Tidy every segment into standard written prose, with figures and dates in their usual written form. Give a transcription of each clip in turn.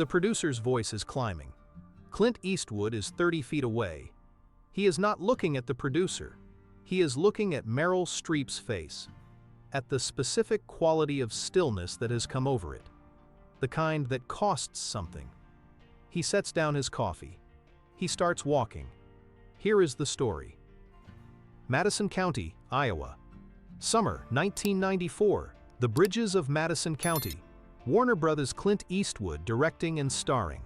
The producer's voice is climbing. Clint Eastwood is 30 feet away. He is not looking at the producer. He is looking at Meryl Streep's face, at the specific quality of stillness that has come over it, the kind that costs something. He sets down his coffee. He starts walking. Here is the story. Madison County, Iowa. Summer 1994, The Bridges of Madison County. Warner Brothers. Clint Eastwood directing and starring.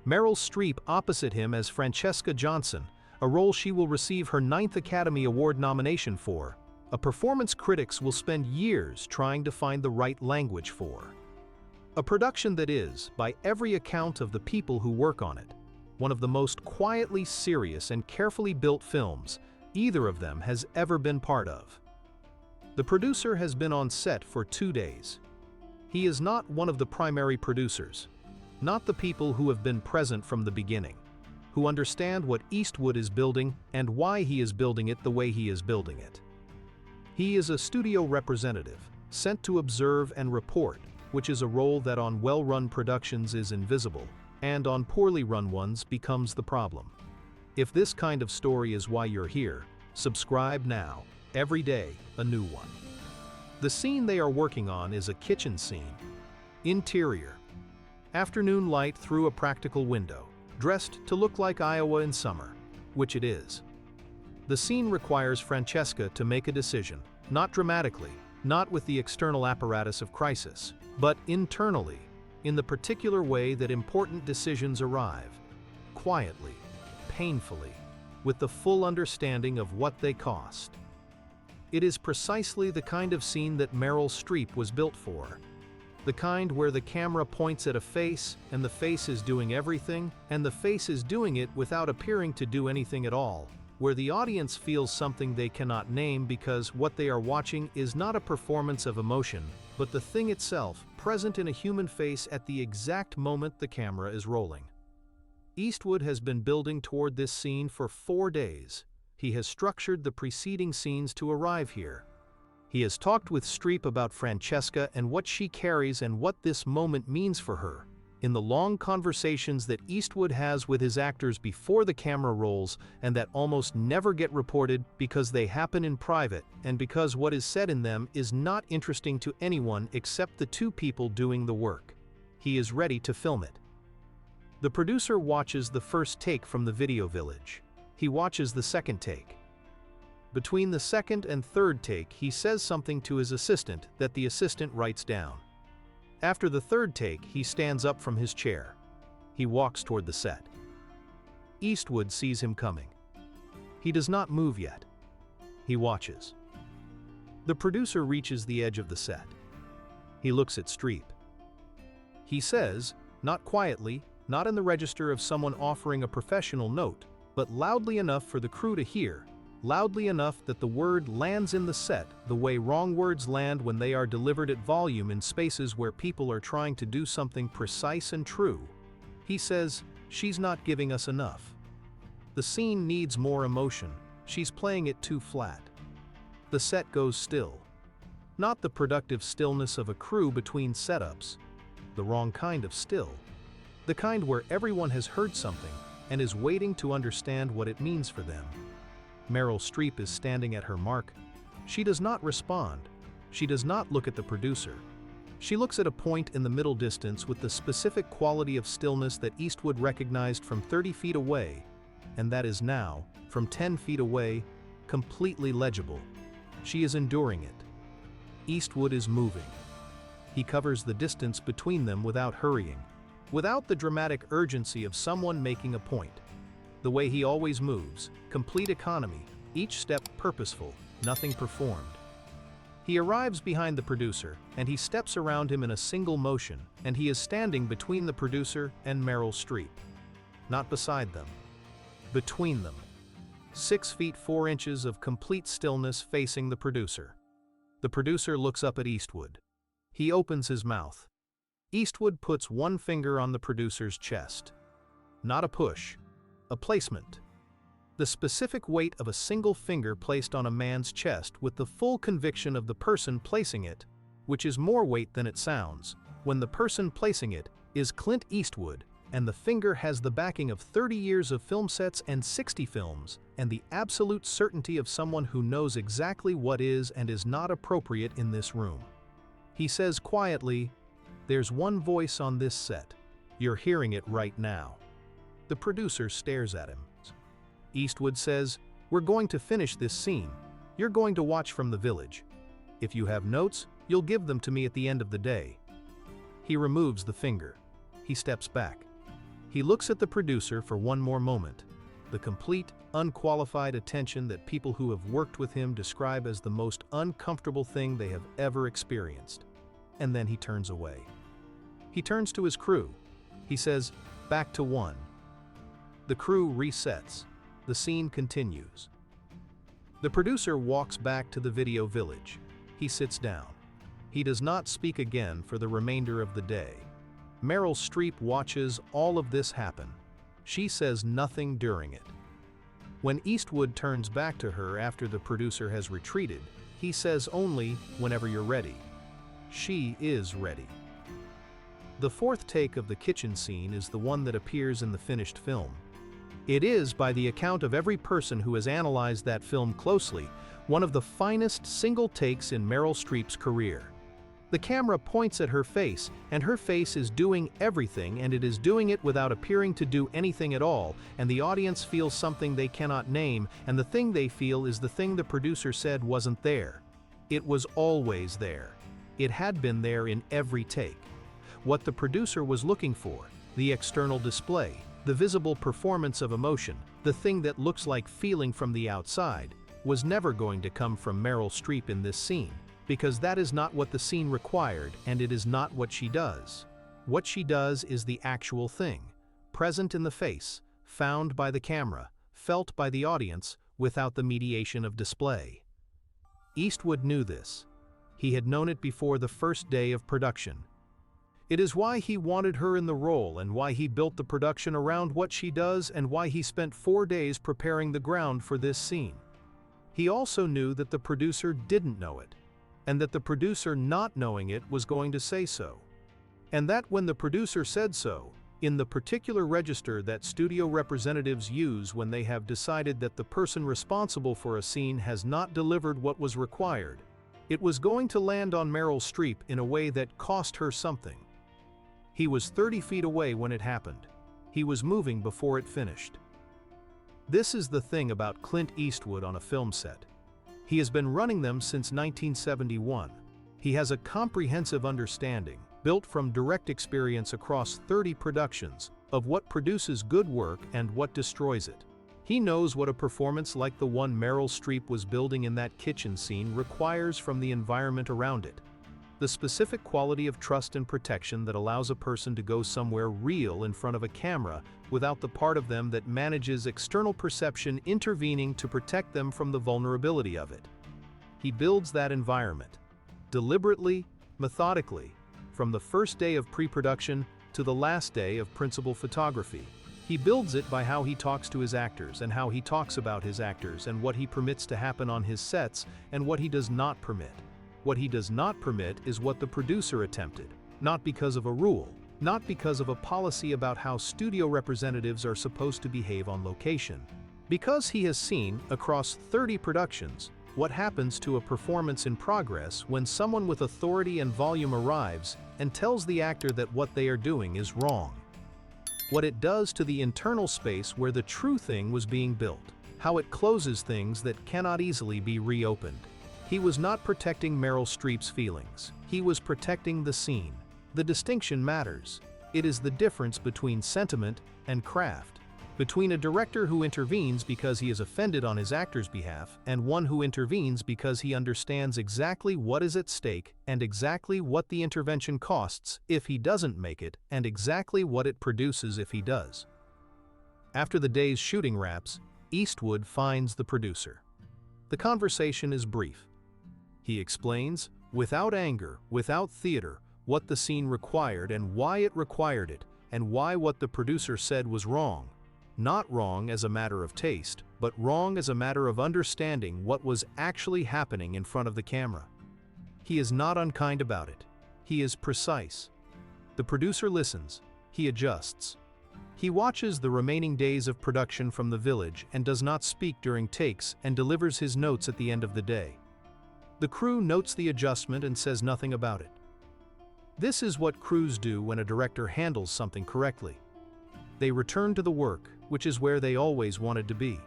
Meryl Streep opposite him as Francesca Johnson, a role she will receive her 9th Academy Award nomination for, a performance critics will spend years trying to find the right language for. A production that is, by every account of the people who work on it, one of the most quietly serious and carefully built films either of them has ever been part of. The producer has been on set for 2 days. He is not one of the primary producers, not the people who have been present from the beginning, who understand what Eastwood is building and why he is building it the way he is building it. He is a studio representative, sent to observe and report, which is a role that on well-run productions is invisible, and on poorly run ones becomes the problem. If this kind of story is why you're here, subscribe now. Every day, a new one. The scene they are working on is a kitchen scene. Interior. Afternoon light through a practical window, dressed to look like Iowa in summer, which it is. The scene requires Francesca to make a decision, not dramatically, not with the external apparatus of crisis, but internally, in the particular way that important decisions arrive, quietly, painfully, with the full understanding of what they cost. It is precisely the kind of scene that Meryl Streep was built for. The kind where the camera points at a face, and the face is doing everything, and the face is doing it without appearing to do anything at all, where the audience feels something they cannot name because what they are watching is not a performance of emotion, but the thing itself, present in a human face at the exact moment the camera is rolling. Eastwood has been building toward this scene for 4 days. He has structured the preceding scenes to arrive here. He has talked with Streep about Francesca and what she carries and what this moment means for her. In the long conversations that Eastwood has with his actors before the camera rolls and that almost never get reported because they happen in private and because what is said in them is not interesting to anyone except the 2 people doing the work. He is ready to film it. The producer watches the first take from the video village. He watches the second take. Between the second and third take, he says something to his assistant that the assistant writes down. After the third take, he stands up from his chair. He walks toward the set. Eastwood sees him coming. He does not move yet. He watches. The producer reaches the edge of the set. He looks at Streep. He says, not quietly, not in the register of someone offering a professional note, but loudly enough for the crew to hear, loudly enough that the word lands in the set the way wrong words land when they are delivered at volume in spaces where people are trying to do something precise and true. He says, "She's not giving us enough. The scene needs more emotion. She's playing it too flat." The set goes still. Not the productive stillness of a crew between setups. The wrong kind of still. The kind where everyone has heard something and is waiting to understand what it means for them. Meryl Streep is standing at her mark. She does not respond. She does not look at the producer. She looks at a point in the middle distance with the specific quality of stillness that Eastwood recognized from 30 feet away, and that is now, from 10 feet away, completely legible. She is enduring it. Eastwood is moving. He covers the distance between them without hurrying, without the dramatic urgency of someone making a point. The way he always moves, complete economy, each step purposeful, nothing performed. He arrives behind the producer, and he steps around him in a single motion, and he is standing between the producer and Meryl Streep. Not beside them. Between them. 6 feet 4 inches of complete stillness facing the producer. The producer looks up at Eastwood. He opens his mouth. Eastwood puts one finger on the producer's chest. Not a push. A placement. The specific weight of a single finger placed on a man's chest with the full conviction of the person placing it, which is more weight than it sounds, when the person placing it is Clint Eastwood, and the finger has the backing of 30 years of film sets and 60 films, and the absolute certainty of someone who knows exactly what is and is not appropriate in this room. He says quietly, "There's one voice on this set. You're hearing it right now." The producer stares at him. Eastwood says, "We're going to finish this scene. You're going to watch from the village. If you have notes, you'll give them to me at the end of the day." He removes the finger. He steps back. He looks at the producer for one more moment, the complete, unqualified attention that people who have worked with him describe as the most uncomfortable thing they have ever experienced. And then he turns away. He turns to his crew. He says, "Back to one." The crew resets. The scene continues. The producer walks back to the video village. He sits down. He does not speak again for the remainder of the day. Meryl Streep watches all of this happen. She says nothing during it. When Eastwood turns back to her after the producer has retreated, he says only, "Whenever you're ready." She is ready. The fourth take of the kitchen scene is the one that appears in the finished film. It is, by the account of every person who has analyzed that film closely, one of the finest single takes in Meryl Streep's career. The camera points at her face, and her face is doing everything, and it is doing it without appearing to do anything at all, and the audience feels something they cannot name, and the thing they feel is the thing the producer said wasn't there. It was always there. It had been there in every take. What the producer was looking for, the external display, the visible performance of emotion, the thing that looks like feeling from the outside, was never going to come from Meryl Streep in this scene, because that is not what the scene required, and it is not what she does. What she does is the actual thing, present in the face, found by the camera, felt by the audience, without the mediation of display. Eastwood knew this. He had known it before the first day of production. It is why he wanted her in the role, and why he built the production around what she does, and why he spent 4 days preparing the ground for this scene. He also knew that the producer didn't know it, and that the producer not knowing it was going to say so. And that when the producer said so, in the particular register that studio representatives use when they have decided that the person responsible for a scene has not delivered what was required, it was going to land on Meryl Streep in a way that cost her something. He was 30 feet away when it happened. He was moving before it finished. This is the thing about Clint Eastwood on a film set. He has been running them since 1971. He has a comprehensive understanding, built from direct experience across 30 productions, of what produces good work and what destroys it. He knows what a performance like the one Meryl Streep was building in that kitchen scene requires from the environment around it. The specific quality of trust and protection that allows a person to go somewhere real in front of a camera without the part of them that manages external perception intervening to protect them from the vulnerability of it. He builds that environment, deliberately, methodically, from the first day of pre-production to the last day of principal photography. He builds it by how he talks to his actors and how he talks about his actors and what he permits to happen on his sets and what he does not permit. What he does not permit is what the producer attempted, not because of a rule, not because of a policy about how studio representatives are supposed to behave on location. Because he has seen, across 30 productions, what happens to a performance in progress when someone with authority and volume arrives and tells the actor that what they are doing is wrong. What it does to the internal space where the true thing was being built, how it closes things that cannot easily be reopened. He was not protecting Meryl Streep's feelings. He was protecting the scene. The distinction matters. It is the difference between sentiment and craft, between a director who intervenes because he is offended on his actor's behalf and one who intervenes because he understands exactly what is at stake and exactly what the intervention costs if he doesn't make it and exactly what it produces if he does. After the day's shooting wraps, Eastwood finds the producer. The conversation is brief. He explains, without anger, without theater, what the scene required and why it required it, and why what the producer said was wrong. Not wrong as a matter of taste, but wrong as a matter of understanding what was actually happening in front of the camera. He is not unkind about it. He is precise. The producer listens. he adjusts. He watches the remaining days of production from the village and does not speak during takes and delivers his notes at the end of the day. The crew notes the adjustment and says nothing about it. This is what crews do when a director handles something correctly. They return to the work, which is where they always wanted to be.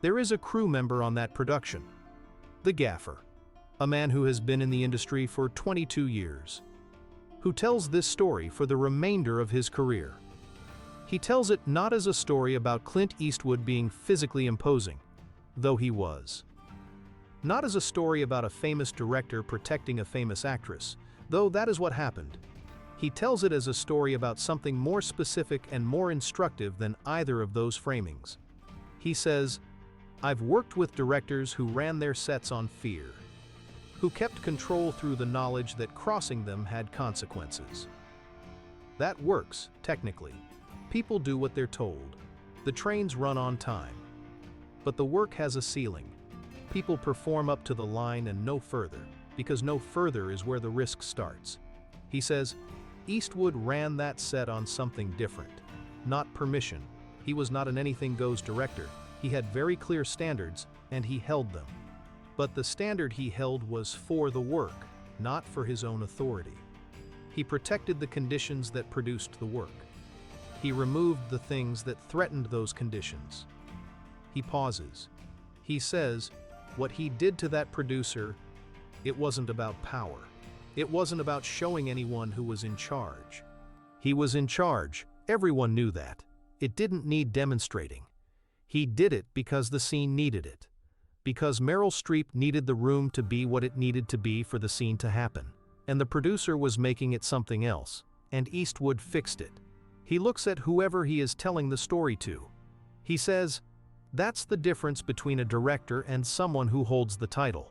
There is a crew member on that production, the gaffer, a man who has been in the industry for 22 years, who tells this story for the remainder of his career. He tells it not as a story about Clint Eastwood being physically imposing, though he was. Not as a story about a famous director protecting a famous actress, though that is what happened. He tells it as a story about something more specific and more instructive than either of those framings. He says, "I've worked with directors who ran their sets on fear, who kept control through the knowledge that crossing them had consequences. That works, technically. People do what they're told. The trains run on time. But the work has a ceiling. People perform up to the line and no further, because no further is where the risk starts." He says, Eastwood ran that set on something different. Not permission. He was not an anything-goes director. He had very clear standards, and he held them. But the standard he held was for the work, not for his own authority. He protected the conditions that produced the work. He removed the things that threatened those conditions. He pauses. He says, what he did to that producer, it wasn't about power. It wasn't about showing anyone who was in charge. He was in charge. Everyone knew that. It didn't need demonstrating. He did it because the scene needed it. Because Meryl Streep needed the room to be what it needed to be for the scene to happen. And the producer was making it something else, and Eastwood fixed it. He looks at whoever he is telling the story to. He says, that's the difference between a director and someone who holds the title.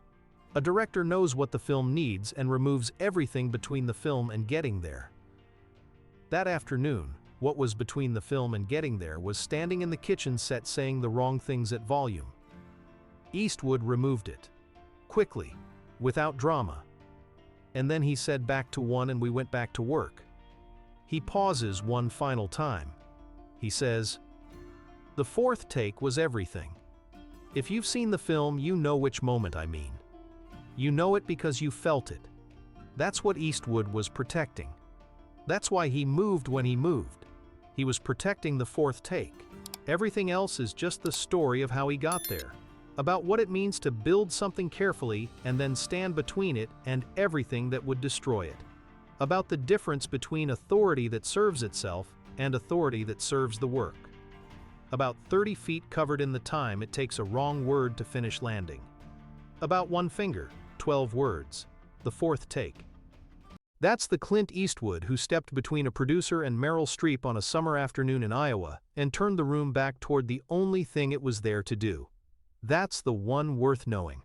A director knows what the film needs and removes everything between the film and getting there. That afternoon, what was between the film and getting there was standing in the kitchen set saying the wrong things at volume. Eastwood removed it. Quickly, without drama. And then he said back to one and we went back to work. He pauses one final time. He says, the fourth take was everything. If you've seen the film, you know which moment I mean. You know it because you felt it. That's what Eastwood was protecting. That's why he moved when he moved. He was protecting the fourth take. Everything else is just the story of how he got there. About what it means to build something carefully and then stand between it and everything that would destroy it. About the difference between authority that serves itself and authority that serves the work. About 30 feet covered in the time it takes a wrong word to finish landing. About one finger, 12 words, the fourth take. That's the Clint Eastwood who stepped between a producer and Meryl Streep on a summer afternoon in Iowa and turned the room back toward the only thing it was there to do. That's the one worth knowing.